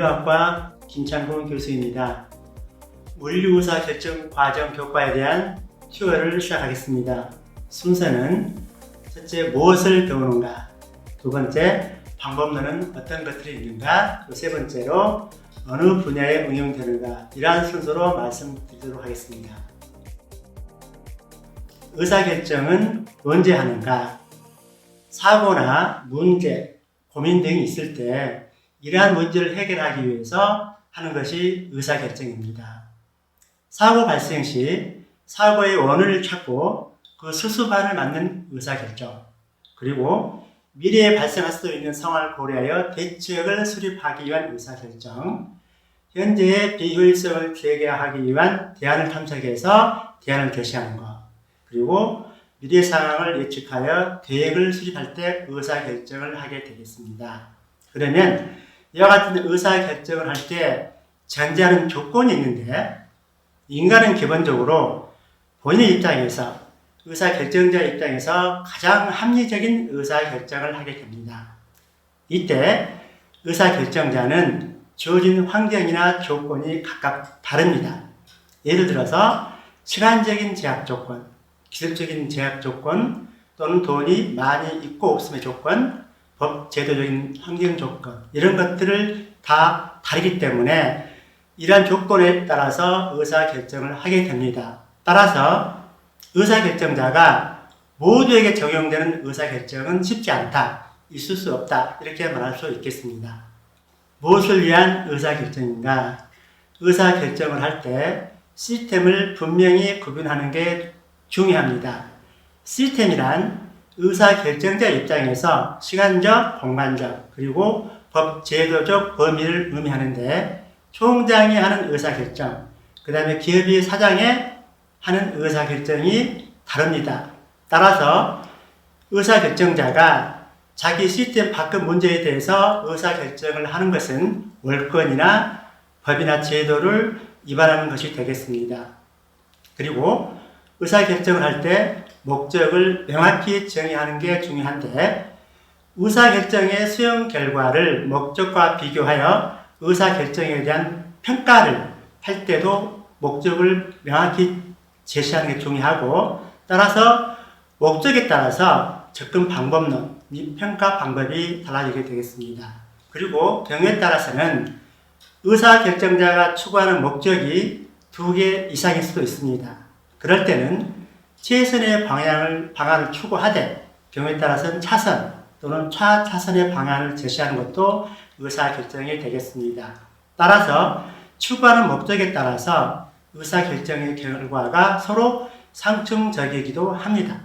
물류학과 김창곤 교수입니다. 물류의사결정 과정 교과에 대한 튜어를 시작하겠습니다. 순서는 첫째, 무엇을 배우는가? 두 번째, 방법론은 어떤 것들이 있는가? 세 번째로, 어느 분야에 응용되는가? 이러한 순서로 말씀드리도록 하겠습니다. 의사결정은 언제 하는가? 사고나 문제, 고민 등이 있을 때 이러한 문제를 해결하기 위해서 하는 것이 의사결정입니다. 사고 발생 시 사고의 원인을 찾고 그 수습안을 맞는 의사결정, 그리고 미래에 발생할 수 있는 상황을 고려하여 대책을 수립하기 위한 의사결정, 현재의 비효율성을 계획하기 위한 대안을 탐색해서 대안을 제시하는 것, 그리고 미래 상황을 예측하여 계획을 수립할 때 의사결정을 하게 되겠습니다. 그러면 이와 같은 의사결정을 할 때 전제하는 조건이 있는데, 인간은 기본적으로 본인의 입장에서, 의사결정자 입장에서 가장 합리적인 의사결정을 하게 됩니다. 이때 의사결정자는 주어진 환경이나 조건이 각각 다릅니다. 예를 들어서 시간적인 제약 조건, 기술적인 제약 조건, 또는 돈이 많이 있고 없음의 조건, 법 제도적인 환경 조건, 이런 것들을 다 다르기 때문에 이러한 조건에 따라서 의사결정을 하게 됩니다. 따라서 의사결정자가 모두에게 적용되는 의사결정은 쉽지 않다, 있을 수 없다, 이렇게 말할 수 있겠습니다. 무엇을 위한 의사결정인가? 의사결정을 할 때 시스템을 분명히 구분하는 게 중요합니다. 시스템이란 의사결정자 입장에서 시간적, 공간적, 그리고 법, 제도적 범위를 의미하는데, 총장이 하는 의사결정, 그 다음에 기업이 사장에 하는 의사결정이 다릅니다. 따라서 의사결정자가 자기 시스템 밖의 문제에 대해서 의사결정을 하는 것은 월권이나 법이나 제도를 위반하는 것이 되겠습니다. 그리고 의사결정을 할 때 목적을 명확히 정의하는 게 중요한데, 의사결정의 수용 결과를 목적과 비교하여 의사결정에 대한 평가를 할 때도 목적을 명확히 제시하는 게 중요하고, 따라서 목적에 따라서 접근 방법론 및 평가 방법이 달라지게 되겠습니다. 그리고 경우에 따라서는 의사결정자가 추구하는 목적이 2개 이상일 수도 있습니다. 그럴 때는 최선의 방안을 추구하되, 경우에 따라서는 차선 또는 차차선의 방안을 제시하는 것도 의사결정이 되겠습니다. 따라서 추구하는 목적에 따라서 의사결정의 결과가 서로 상충적이기도 합니다.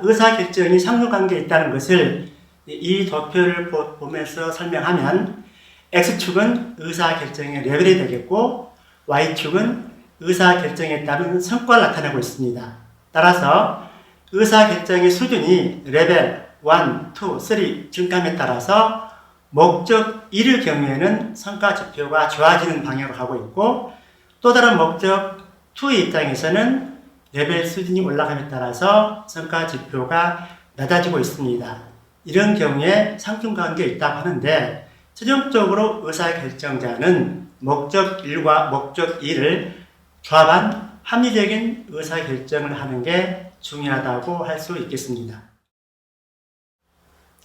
의사결정이 상관관계에 있다는 것을 이 도표를 보면서 설명하면, X축은 의사결정의 레벨이 되겠고, Y축은 의사결정에 따른 성과를 나타내고 있습니다. 따라서 의사결정의 수준이 레벨 1, 2, 3 증감에 따라서 목적 1의 경우에는 성과 지표가 좋아지는 방향으로 가고 있고, 또 다른 목적 2의 입장에서는 레벨 수준이 올라감에 따라서 성과 지표가 낮아지고 있습니다. 이런 경우에 상충관계가 있다고 하는데, 최종적으로 의사결정자는 목적 1과 목적 2를 조합한 합리적인 의사결정을 하는 게 중요하다고 할 수 있겠습니다.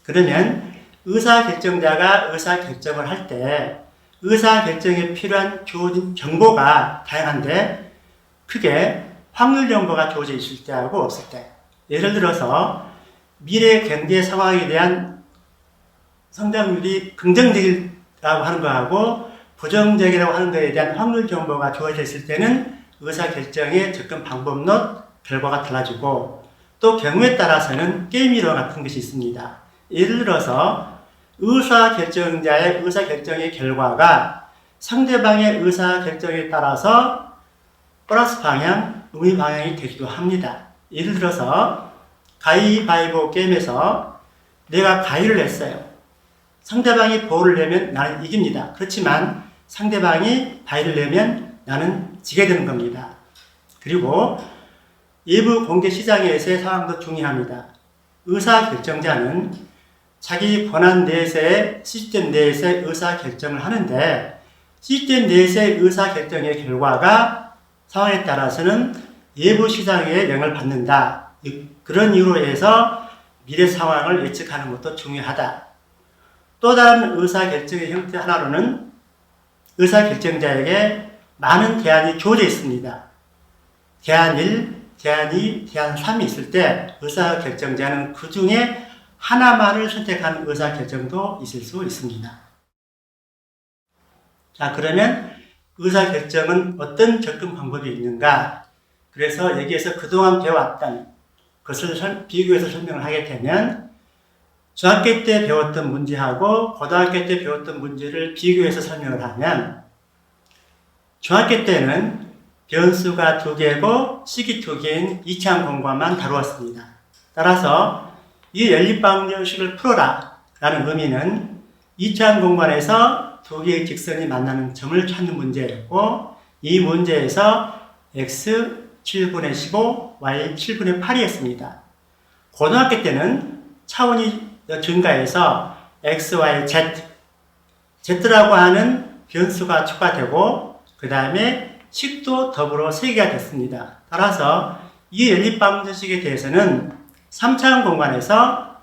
그러면 의사결정자가 의사결정을 할 때 의사결정에 필요한 주어진 정보가 다양한데, 크게 확률 정보가 주어져 있을 때하고 없을 때, 예를 들어서 미래 경제 상황에 대한 성장률이 긍정적이라고 하는 거하고 부정적이라고 하는 것에 대한 확률 정보가 주어져 있을 때는 의사결정의 접근 방법론 결과가 달라지고, 또 경우에 따라서는 게임이론 같은 것이 있습니다. 예를 들어서 의사결정자의 의사결정의 결과가 상대방의 의사결정에 따라서 플러스 방향, 의미 방향이 되기도 합니다. 예를 들어서 가위바위보 게임에서 내가 가위를 냈어요. 상대방이 보를 내면 나는 이깁니다. 그렇지만 상대방이 바위를 내면 나는 지게 되는 겁니다. 그리고 외부 공개 시장에서의 상황도 중요합니다. 의사결정자는 자기 권한 내에서의 시스템 내에서의 의사결정을 하는데 시스템 내에서의 의사결정의 결과가 상황에 따라서는 외부 시장에 영향을 받는다. 그런 이유로 해서 미래 상황을 예측하는 것도 중요하다. 또 다른 의사결정의 형태 하나로는 의사결정자에게 많은 대안이 주어져 있습니다. 대안 1, 대안 2, 대안 3이 있을 때 의사결정자는 그 중에 하나만을 선택하는 의사결정도 있을 수 있습니다. 자, 그러면 의사결정은 어떤 접근 방법이 있는가? 그래서 여기에서 그동안 배워왔던 것을 비교해서 설명을 하게 되면 중학교 때 배웠던 문제하고 고등학교 때 배웠던 문제를 비교해서 설명을 하면 중학교 때는 변수가 2개고 식이 2개인 2차원 공간만 다루었습니다. 따라서 이 연립방정식을 풀어라 라는 의미는 2차원 공간에서 2개의 직선이 만나는 점을 찾는 문제였고 이 문제에서 x 7분의 15, y 7분의 8이었습니다. 고등학교 때는 차원이 증가해서 x, y, z, z라고 하는 변수가 추가되고 그 다음에 식도 더불어 3개가 됐습니다. 따라서 이 연립방정식에 대해서는 3차원 공간에서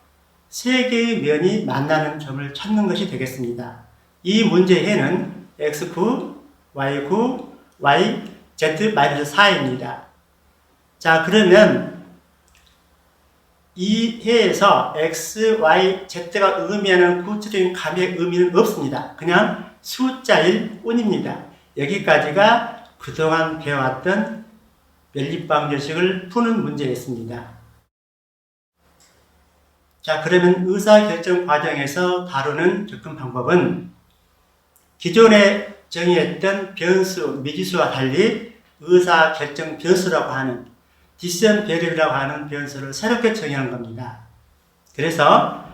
3개의 면이 만나는 점을 찾는 것이 되겠습니다. 이 문제에는 x9, y9, y, z-4입니다. 자, 그러면 이 해에서 x, y, z가 의미하는 구체적인 감의 의미는 없습니다. 그냥 숫자일 뿐입니다. 여기까지가 그동안 배워왔던 연립방정식을 푸는 문제였습니다. 자, 그러면 의사결정 과정에서 다루는 접근 방법은 기존에 정의했던 변수, 미지수와 달리 의사결정 변수라고 하는 디시전 베리어블이라고 하는 변수를 새롭게 정의한 겁니다. 그래서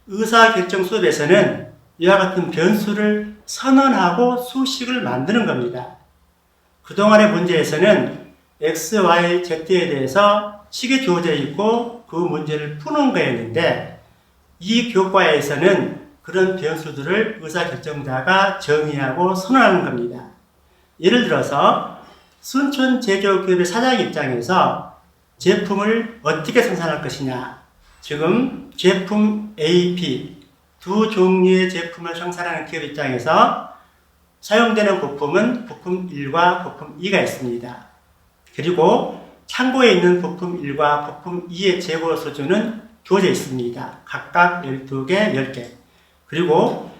의사결정 수업에서는 이와 같은 변수를 선언하고 수식을 만드는 겁니다. 그동안의 문제에서는 x, y, z에 대해서 식이 주어져 있고 그 문제를 푸는 거였는데 이 교과에서는 그런 변수들을 의사결정자가 정의하고 선언하는 겁니다. 예를 들어서 순천 제조기업의 사장 입장에서 제품을 어떻게 생산할 것이냐. 지금 제품 A, B 두 종류의 제품을 생산하는 기업 입장에서 사용되는 부품은 부품 1과 부품 2가 있습니다. 그리고 창고에 있는 부품 1과 부품 2의 재고 수준은 주어져 있습니다. 각각 12개, 10개. 그리고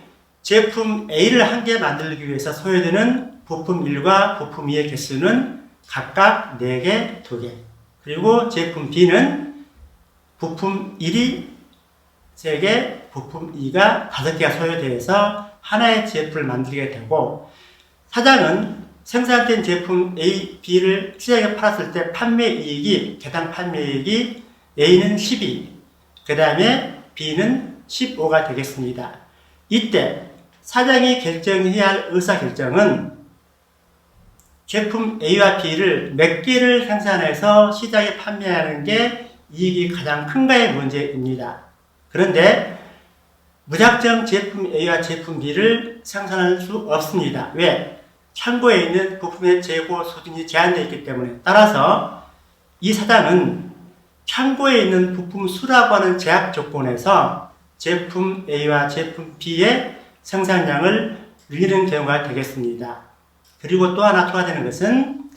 제품 A를 한 개 만들기 위해서 소요되는 부품 1과 부품 2의 개수는 각각 4개, 2개. 그리고 제품 B는 부품 1이 3개, 부품 2가 5개가 소요되어서 하나의 제품을 만들게 되고 사장은 생산된 제품 A, B를 시장에 팔았을 때 판매이익이 개당 판매이익이 A는 12, 그 다음에 B는 15가 되겠습니다. 이때 사장이 결정해야 할 의사결정은 제품 A와 B를 몇 개를 생산해서 시장에 판매하는 게 이익이 가장 큰가의 문제입니다. 그런데 무작정 제품 A와 제품 B를 생산할 수 없습니다. 왜? 창고에 있는 부품의 재고 수준이 제한되어 있기 때문에 따라서 이 사장은 창고에 있는 부품 수라고 하는 제약 조건에서 제품 A와 제품 B의 생산량을 늘리는 경우가 되겠습니다. 그리고 또 하나 추가되는 것은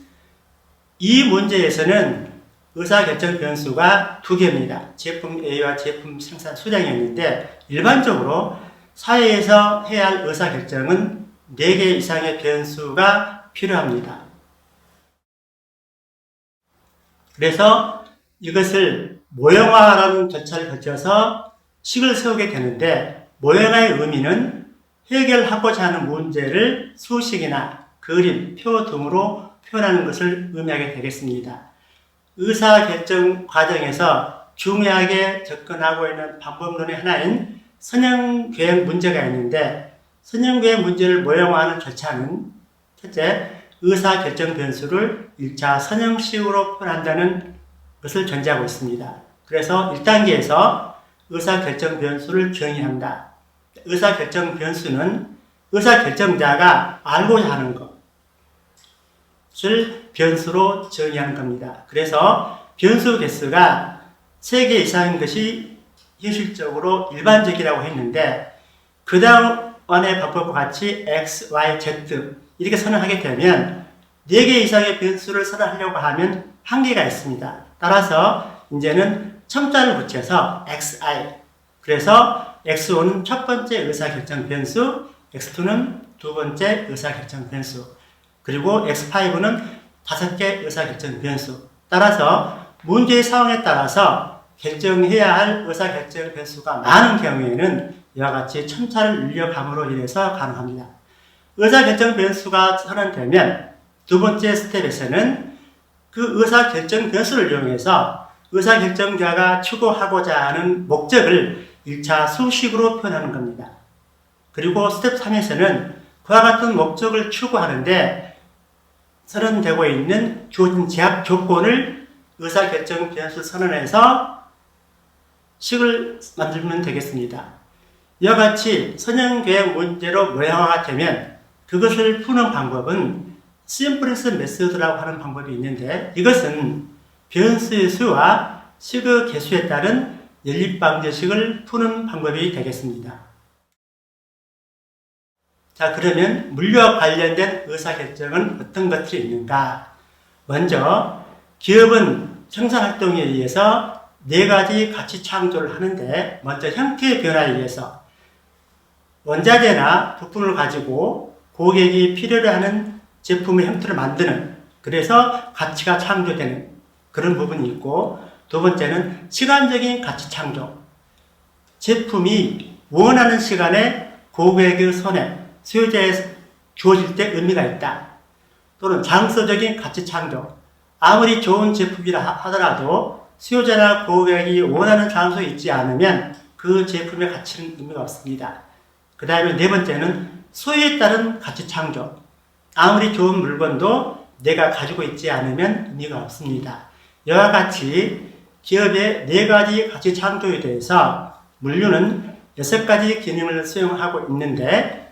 이 문제에서는 의사결정 변수가 2개입니다. 제품 A와 제품 생산 수량이었는데 일반적으로 사회에서 해야 할 의사결정은 4개 이상의 변수가 필요합니다. 그래서 이것을 모형화라는 절차를 거쳐서 식을 세우게 되는데 모형화의 의미는 해결하고자 하는 문제를 수식이나 그림, 표 등으로 표현하는 것을 의미하게 되겠습니다. 의사결정 과정에서 중요하게 접근하고 있는 방법론의 하나인 선형계획 문제가 있는데 선형계획 문제를 모형화하는 절차는 첫째, 의사결정 변수를 1차 선형식으로 표현한다는 것을 전제하고 있습니다. 그래서 1단계에서 의사결정 변수를 정의한다. 의사결정 변수는 의사결정자가 알고자 하는 것을 변수로 정의하는 겁니다. 그래서 변수 개수가 3개 이상인 것이 현실적으로 일반적이라고 했는데 그 다음의 방법과 같이 x, y, z 이렇게 선언하게 되면 4개 이상의 변수를 선언하려고 하면 한계가 있습니다. 따라서 이제는 첨자를 붙여서 xi 그래서 x5는 첫 번째 의사결정 변수, x2는 두 번째 의사결정 변수 그리고 x5는 5개 의사결정 변수 따라서 문제의 상황에 따라서 결정해야 할 의사결정 변수가 많은 경우에는 이와 같이 첨자를 늘려감으로 인해서 가능합니다. 의사결정 변수가 선언되면 두 번째 스텝에서는 그 의사결정 변수를 이용해서 의사결정자가 추구하고자 하는 목적을 1차 수식으로 표현하는 겁니다. 그리고 스텝 3에서는 그와 같은 목적을 추구하는데 선언되고 있는 주어진 제약 조건을 의사결정 변수 선언에서 식을 만들면 되겠습니다. 이와 같이 선형계획 문제로 모형화가 되면 그것을 푸는 방법은 심플렉스 메소드라고 하는 방법이 있는데 이것은 변수의 수와 식의 개수에 따른 연립방정식을 푸는 방법이 되겠습니다. 자, 그러면 물류와 관련된 의사결정은 어떤 것들이 있는가? 먼저 기업은 생산활동에 의해서 4가지 가치 창조를 하는데 먼저 형태의 변화에 의해서 원자재나 부품을 가지고 고객이 필요로 하는 제품의 형태를 만드는 그래서 가치가 창조되는 그런 부분이 있고 두 번째는 시간적인 가치 창조 제품이 원하는 시간에 고객의 손에 수요자에 주어질 때 의미가 있다. 또는 장소적인 가치 창조 아무리 좋은 제품이라 하더라도 수요자나 고객이 원하는 장소에 있지 않으면 그 제품의 가치는 의미가 없습니다. 그 다음에 네 번째는 소유에 따른 가치 창조 아무리 좋은 물건도 내가 가지고 있지 않으면 의미가 없습니다. 이와 같이 기업의 4가지 가치 창조에 대해서 물류는 6가지 기능을 수행하고 있는데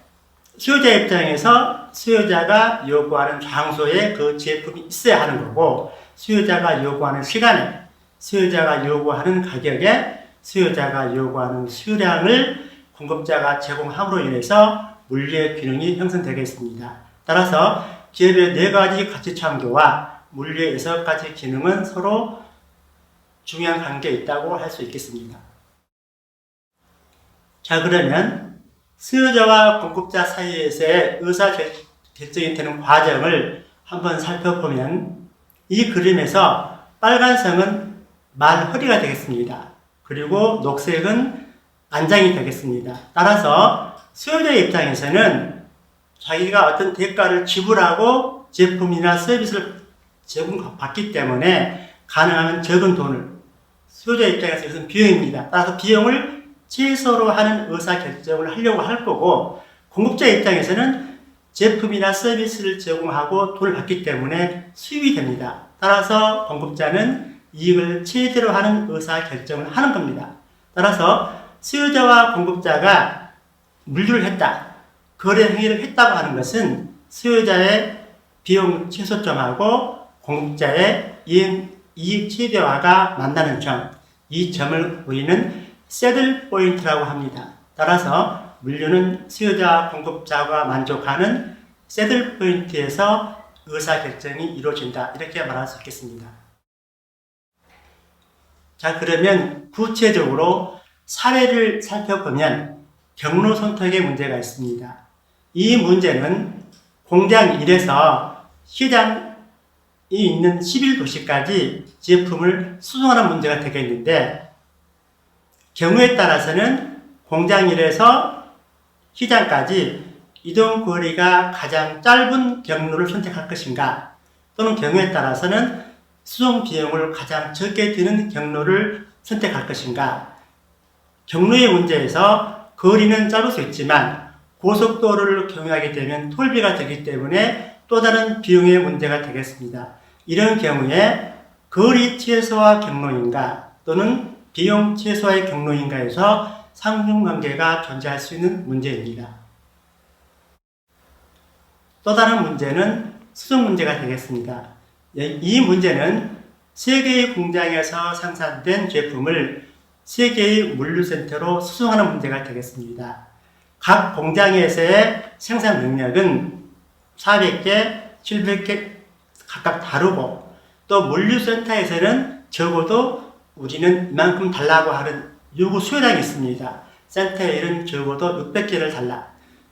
수요자 입장에서 수요자가 요구하는 장소에 그 제품이 있어야 하는 거고 수요자가 요구하는 시간에 수요자가 요구하는 가격에 수요자가 요구하는 수량을 공급자가 제공함으로 인해서 물류의 균형이 형성되겠습니다. 따라서 기업의 4가지 가치 창조와 물류의 6가지 기능은 서로 중요한 관계에 있다고 할 수 있겠습니다. 자, 그러면 수요자와 공급자 사이에서의 의사결정이 되는 과정을 한번 살펴보면 이 그림에서 빨간색은 말허리가 되겠습니다. 그리고 녹색은 안장이 되겠습니다. 따라서 수요자의 입장에서는 자기가 어떤 대가를 지불하고 제품이나 서비스를 제공받기 때문에 가능하면 적은 돈을 수요자 입장에서 이것은 비용입니다. 따라서 비용을 최소로 하는 의사결정을 하려고 할 거고 공급자 입장에서는 제품이나 서비스를 제공하고 돈을 받기 때문에 수입이 됩니다. 따라서 공급자는 이익을 최대로 하는 의사결정을 하는 겁니다. 따라서 수요자와 공급자가 물류를 했다. 거래 행위를 했다고 하는 것은 수요자의 비용 최소점하고 공급자의 이익 최대화가 만나는 점, 이 점을 우리는 새들 포인트라고 합니다. 따라서 물류는 수요자와 공급자가 만족하는 새들 포인트에서 의사결정이 이루어진다. 이렇게 말할 수 있겠습니다. 자, 그러면 구체적으로 사례를 살펴보면 경로 선택의 문제가 있습니다. 이 문제는 공장 1에서 시장이 있는 11도시까지 제품을 수송하는 문제가 되겠는데 경우에 따라서는 공장 1에서 시장까지 이동 거리가 가장 짧은 경로를 선택할 것인가 또는 경우에 따라서는 수송 비용을 가장 적게 드는 경로를 선택할 것인가 경로의 문제에서 거리는 짧을 수 있지만 고속도로를 경유하게 되면 톨비가 되기 때문에 또 다른 비용의 문제가 되겠습니다. 이런 경우에 거리 최소화 경로인가 또는 비용 최소화의 경로인가에서 상승관계가 존재할 수 있는 문제입니다. 또 다른 문제는 수송 문제가 되겠습니다. 이 문제는 세 개의 공장에서 생산된 제품을 세 개의 물류센터로 수송하는 문제가 되겠습니다. 각 공장에서의 생산 능력은 400개, 700개 각각 다르고, 또 물류센터에서는 적어도 우리는 이만큼 달라고 하는 요구 수요량이 있습니다. 센터 1은 적어도 600개를 달라,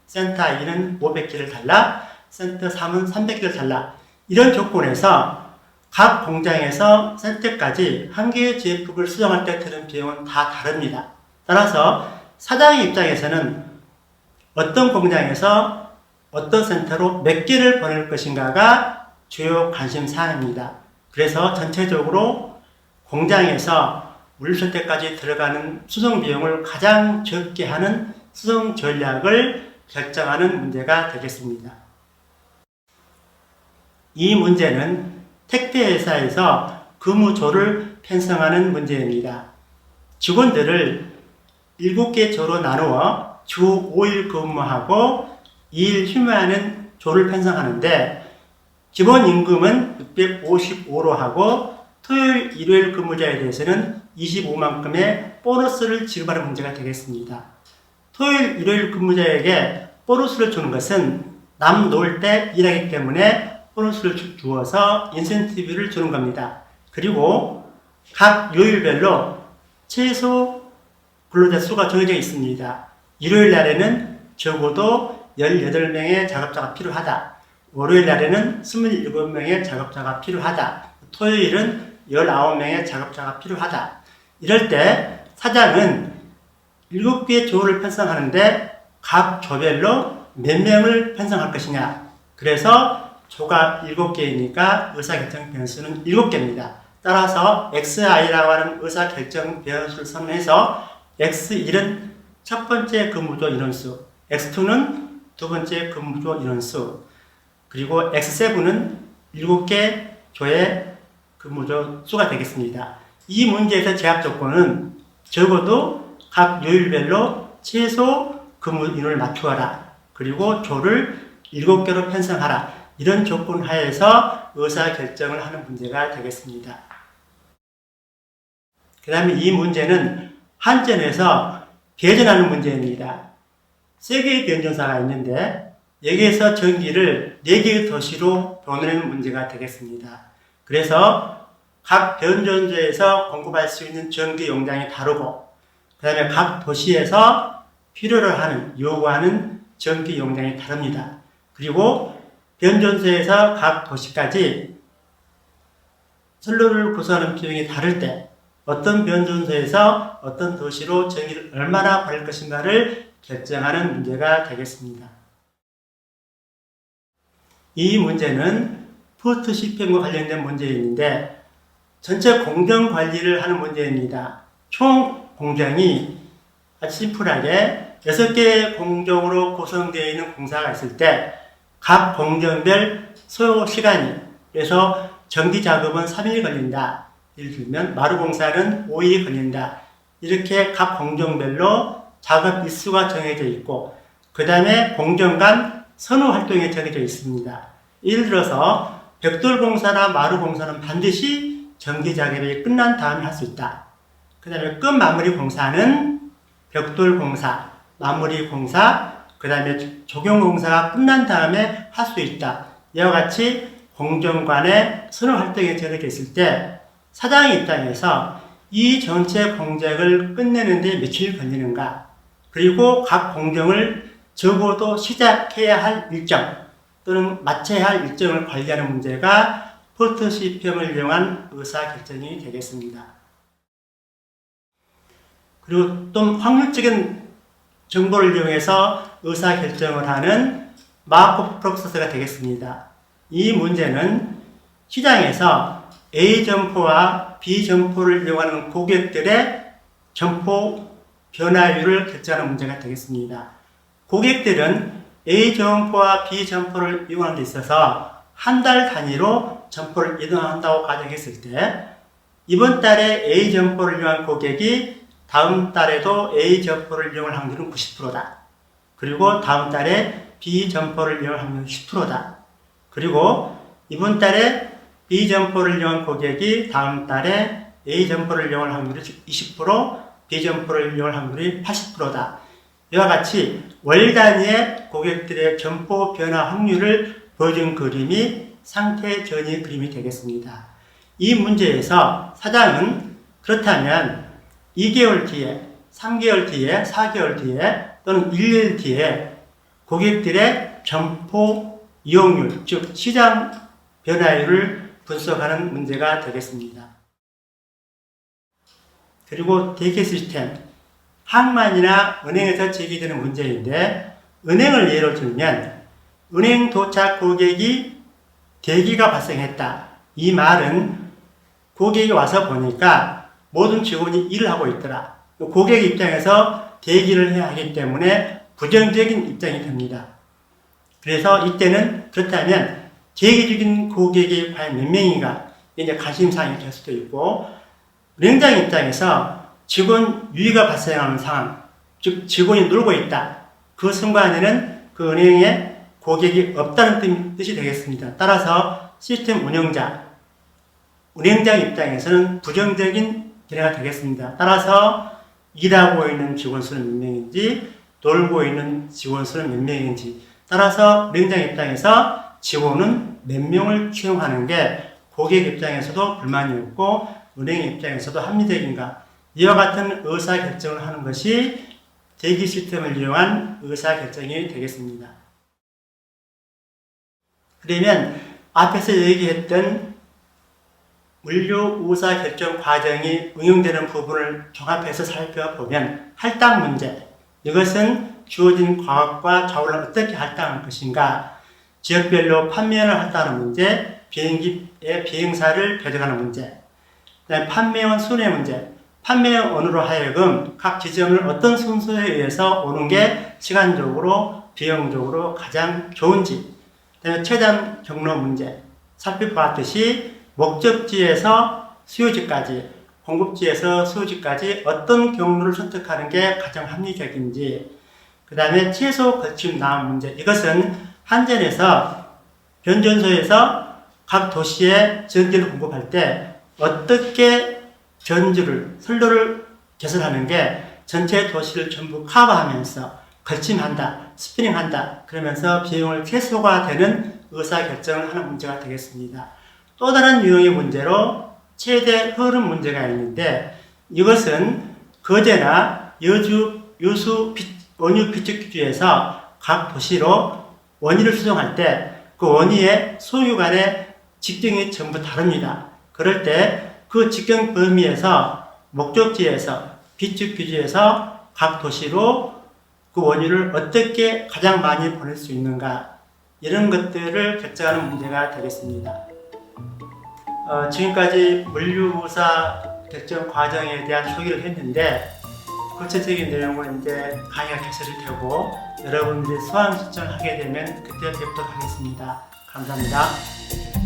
센터 2는 500개를 달라, 센터 3은 300개를 달라. 이런 조건에서 각 공장에서 센터까지 한 개의 제품을 수정할 때 드는 비용은 다 다릅니다. 따라서 사장의 입장에서는 어떤 공장에서 어떤 센터로 몇 개를 보낼 것인가가 주요 관심 사항입니다. 그래서 전체적으로 공장에서 물류센터까지 들어가는 수송 비용을 가장 적게 하는 수송 전략을 결정하는 문제가 되겠습니다. 이 문제는 택배회사에서 근무조를 편성하는 문제입니다. 직원들을 7개 조로 나누어 주 5일 근무하고 2일 휴무하는 조를 편성하는데, 기본 임금은 655로 하고 토요일, 일요일 근무자에 대해서는 25만큼의 보너스를 지급하는 문제가 되겠습니다. 토요일, 일요일 근무자에게 보너스를 주는 것은 남 놓을 때 일하기 때문에 보너스를 주어서 인센티브를 주는 겁니다. 그리고 각 요일별로 최소 근로자 수가 정해져 있습니다. 일요일 날에는 적어도 18명의 작업자가 필요하다. 월요일 날에는 27명의 작업자가 필요하다. 토요일은 19명의 작업자가 필요하다. 이럴 때 사장은 7개의 조를 편성하는데 각 조별로 몇 명을 편성할 것이냐. 그래서 조가 7개이니까 의사결정 변수는 7개입니다. 따라서 XI라고 하는 의사결정 변수를 선언해서 X1은 첫 번째 근무조 인원수, X2는 두 번째 근무조 인원수, 그리고 X7은 7개 조의 근무조 수가 되겠습니다. 이 문제에서 제약 조건은 적어도 각 요일별로 최소 근무 인원을 맞추어라. 그리고 조를 7개로 편성하라. 이런 조건 하에서 의사결정을 하는 문제가 되겠습니다. 그 다음에 이 문제는 한전에서 배전하는 문제입니다. 세 개의 변전사가 있는데 여기에서 전기를 4개의 도시로 보내는 문제가 되겠습니다. 그래서 각 변전소에서 공급할 수 있는 전기 용량이 다르고, 그 다음에 각 도시에서 필요로 하는, 요구하는 전기 용량이 다릅니다. 그리고 변전소에서 각 도시까지 선로를 구성하는 비용이 다를 때 어떤 변전소에서 어떤 도시로 전기를 얼마나 보낼 것인가를 결정하는 문제가 되겠습니다. 이 문제는 포스트 CPM과 관련된 문제인데 전체 공정 관리를 하는 문제입니다. 총 공정이 아주 심플하게 6개의 공정으로 구성되어 있는 공사가 있을 때 각 공정별 소요 시간이, 그래서 전기 작업은 3일 걸린다. 예를 들면 마루공사는 5일이 걸린다. 이렇게 각 공정별로 작업 일수가 정해져 있고, 그 다음에 공정 간 선호 활동이 정해져 있습니다. 예를 들어서 벽돌공사나 마루공사는 반드시 전기 작업이 끝난 다음에 할 수 있다. 그 다음에 끝 마무리 공사는 벽돌공사, 마무리공사, 그 다음에 조경공사가 끝난 다음에 할 수 있다. 이와 같이 공정 간의 선호 활동이 정해져 있을 때 사장의 입장에서 이 전체 공정을 끝내는데 며칠 걸리는가, 그리고 각 공정을 적어도 시작해야 할 일정 또는 마쳐야 할 일정을 관리하는 문제가 포스트 CPM을 이용한 의사결정이 되겠습니다. 그리고 또 확률적인 정보를 이용해서 의사결정을 하는 마르코프 프로세스가 되겠습니다. 이 문제는 시장에서 A 점포와 B 점포를 이용하는 고객들의 점포 변화율을 결정하는 문제가 되겠습니다. 고객들은 A 점포와 B 점포를 이용하는 데 있어서 한 달 단위로 점포를 이동한다고 가정했을 때 이번 달에 A 점포를 이용한 고객이 다음 달에도 A 점포를 이용할 확률은 90%다. 그리고 다음 달에 B 점포를 이용할 확률은 10%다. 그리고 이번 달에 B 점포를 이용한 고객이 다음 달에 A 점포를 이용할 확률이 20%, B 점포를 이용할 확률이 80%다. 이와 같이 월 단위의 고객들의 점포 변화 확률을 보여준 그림이 상태 전이 그림이 되겠습니다. 이 문제에서 사장은 그렇다면 2개월 뒤에, 3개월 뒤에, 4개월 뒤에 또는 1년 뒤에 고객들의 점포 이용률, 즉 시장 변화율을 분석하는 문제가 되겠습니다. 그리고 대기 시스템, 항만이나 은행에서 제기되는 문제인데 은행을 예로 들면 은행 도착 고객이 대기가 발생했다. 이 말은 고객이 와서 보니까 모든 직원이 일을 하고 있더라. 고객 입장에서 대기를 해야 하기 때문에 부정적인 입장이 됩니다. 그래서 이때는 그렇다면 대기 중인 고객이 과연 몇 명인가 이제 관심사항이 될 수도 있고 은행장 입장에서 직원 유의가 발생하는 상황, 즉 직원이 놀고 있다. 그 순간에는 그 은행에 고객이 없다는 뜻이 되겠습니다. 따라서 시스템 운영자, 은행장 입장에서는 부정적인 견해가 되겠습니다. 따라서 일하고 있는 직원 수는 몇 명인지 놀고 있는 직원 수는 몇 명인지 따라서 은행장 입장에서 직원은 몇 명을 채용하는 게 고객 입장에서도 불만이 없고 은행 입장에서도 합리적인가 이와 같은 의사결정을 하는 것이 대기 시스템을 이용한 의사결정이 되겠습니다. 그러면 앞에서 얘기했던 물류 의사결정 과정이 응용되는 부분을 종합해서 살펴보면 할당 문제, 이것은 주어진 과학과 자원을 어떻게 할당할 것인가, 지역별로 판매원을 할당하는 문제, 비행기의 비행사를 배정하는 문제, 그다음에 판매원 순회 문제, 판매원으로 하여금 각 지점을 어떤 순서에 의해서 오는 게 시간적으로, 비용적으로 가장 좋은지, 그다음에 최단 경로 문제, 살펴보았듯이 목적지에서 수요지까지, 공급지에서 수요지까지 어떤 경로를 선택하는 게 가장 합리적인지, 그 다음에 최소 거침 나온 문제, 이것은 한전에서 변전소에서 각 도시에 전기를 공급할 때 어떻게 전주를, 선로를 개설하는 게 전체 도시를 전부 커버하면서 걸침한다, 스피닝한다, 그러면서 비용을 최소화 되는 의사결정을 하는 문제가 되겠습니다. 또 다른 유형의 문제로 최대 흐름 문제가 있는데 이것은 거제나 여주, 여수, 원유 비축기지에서 각 도시로 원유를 수송할 때 그 원유의 소유 간의 직경이 전부 다릅니다. 그럴 때 그 직경 범위에서 목적지에서 비축기지에서 각 도시로 그 원유를 어떻게 가장 많이 보낼 수 있는가 이런 것들을 결정하는 문제가 되겠습니다. 지금까지 물류의사 결정 과정에 대한 소개를 했는데 구체적인 내용은 이제 강의가 개설이 되고 여러분들이 수강 신청을 하게 되면 그때 뵙도록 하겠습니다. 감사합니다.